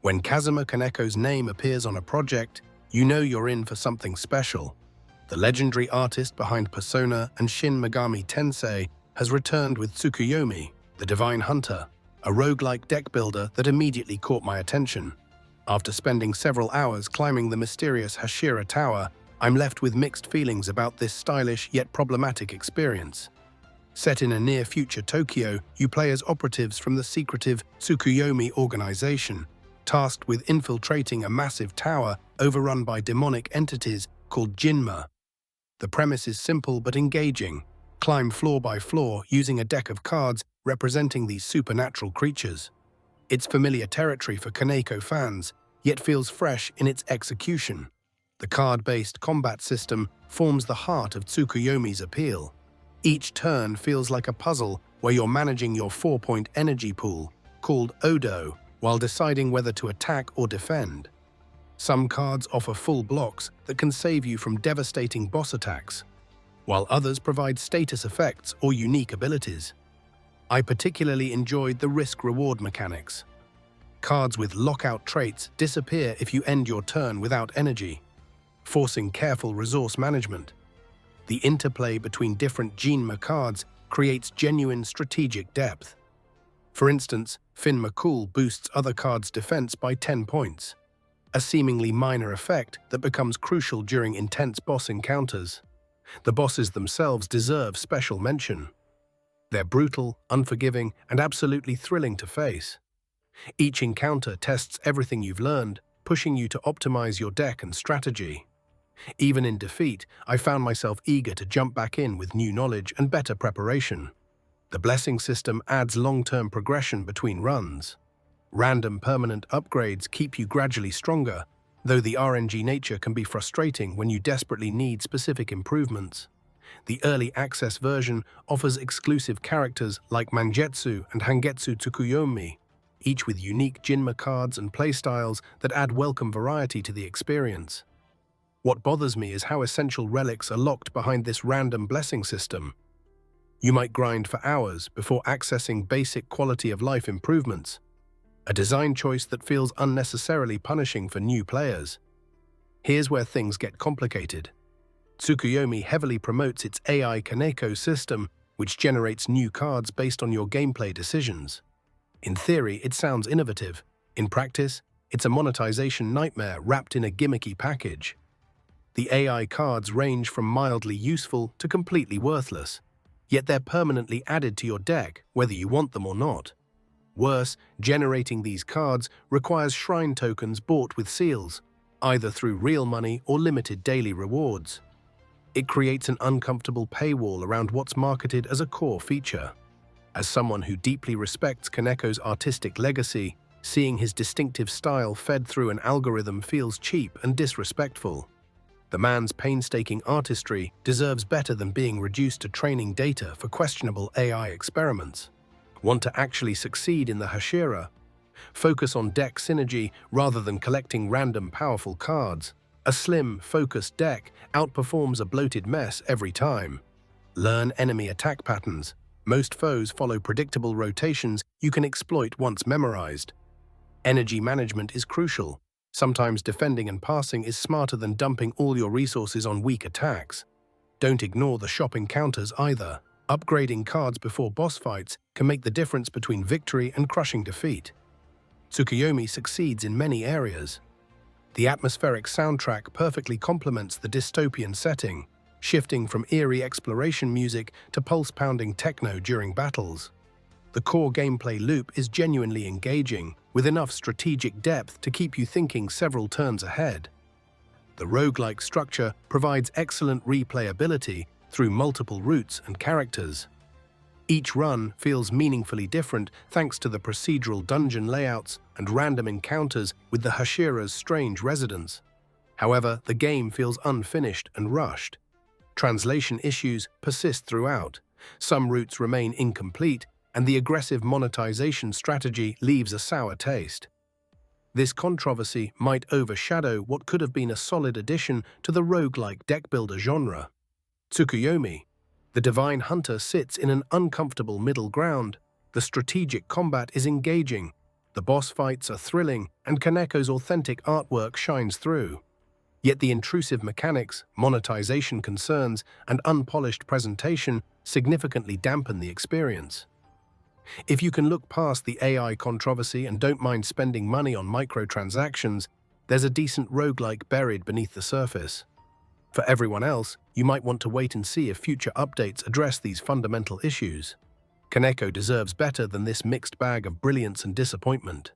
When Kazuma Kaneko's name appears on a project, you know you're in for something special. The legendary artist behind Persona and Shin Megami Tensei has returned with Tsukuyomi, the Divine Hunter, a roguelike deck builder that immediately caught my attention. After spending several hours climbing the mysterious Hashira Tower, I'm left with mixed feelings about this stylish yet problematic experience. Set in a near-future Tokyo, you play as operatives from the secretive Tsukuyomi organization, tasked with infiltrating a massive tower overrun by demonic entities called Jinma. The premise is simple but engaging. Climb floor by floor using a deck of cards representing these supernatural creatures. It's familiar territory for Kaneko fans, yet feels fresh in its execution. The card-based combat system forms the heart of Tsukuyomi's appeal. Each turn feels like a puzzle where you're managing your 4-point energy pool, called Odo, while deciding whether to attack or defend. Some cards offer full blocks that can save you from devastating boss attacks, while others provide status effects or unique abilities. I particularly enjoyed the risk-reward mechanics. Cards with lockout traits disappear if you end your turn without energy, forcing careful resource management. The interplay between different Jinma cards creates genuine strategic depth. For instance, Fin McCool boosts other cards' defense by 10 points, a seemingly minor effect that becomes crucial during intense boss encounters. The bosses themselves deserve special mention. They're brutal, unforgiving, and absolutely thrilling to face. Each encounter tests everything you've learned, pushing you to optimize your deck and strategy. Even in defeat, I found myself eager to jump back in with new knowledge and better preparation. The blessing system adds long-term progression between runs. Random permanent upgrades keep you gradually stronger, though the RNG nature can be frustrating when you desperately need specific improvements. The early access version offers exclusive characters like Mangetsu and Hangetsu Tsukuyomi, each with unique Jinma cards and playstyles that add welcome variety to the experience. What bothers me is how essential relics are locked behind this random blessing system. You might grind for hours before accessing basic quality-of-life improvements, a design choice that feels unnecessarily punishing for new players. Here's where things get complicated. Tsukuyomi heavily promotes its AI Kaneko system, which generates new cards based on your gameplay decisions. In theory, it sounds innovative. In practice, it's a monetization nightmare wrapped in a gimmicky package. The AI cards range from mildly useful to completely worthless, yet they're permanently added to your deck whether you want them or not. Worse, generating these cards requires shrine tokens bought with seals, either through real money or limited daily rewards. It creates an uncomfortable paywall around what's marketed as a core feature. As someone who deeply respects Kaneko's artistic legacy, seeing his distinctive style fed through an algorithm feels cheap and disrespectful. The man's painstaking artistry deserves better than being reduced to training data for questionable AI experiments. Want to actually succeed in the Hashira? Focus on deck synergy rather than collecting random powerful cards. A slim, focused deck outperforms a bloated mess every time. Learn enemy attack patterns. Most foes follow predictable rotations you can exploit once memorized. Energy management is crucial. Sometimes defending and passing is smarter than dumping all your resources on weak attacks. Don't ignore the shop encounters either. Upgrading cards before boss fights can make the difference between victory and crushing defeat. Tsukuyomi succeeds in many areas. The atmospheric soundtrack perfectly complements the dystopian setting, shifting from eerie exploration music to pulse-pounding techno during battles. The core gameplay loop is genuinely engaging, with enough strategic depth to keep you thinking several turns ahead. The roguelike structure provides excellent replayability through multiple routes and characters. Each run feels meaningfully different thanks to the procedural dungeon layouts and random encounters with the Hashira's strange residents. However, the game feels unfinished and rushed. Translation issues persist throughout. Some routes remain incomplete, and the aggressive monetization strategy leaves a sour taste. This controversy might overshadow what could have been a solid addition to the roguelike deck-builder genre. Tsukuyomi, the Divine Hunter, sits in an uncomfortable middle ground. The strategic combat is engaging, The boss fights are thrilling, and Kaneko's authentic artwork shines through. Yet the intrusive mechanics, monetization concerns, and unpolished presentation significantly dampen the experience. If you can look past the AI controversy and don't mind spending money on microtransactions, there's a decent roguelike buried beneath the surface. For everyone else, you might want to wait and see if future updates address these fundamental issues. Kaneko deserves better than this mixed bag of brilliance and disappointment.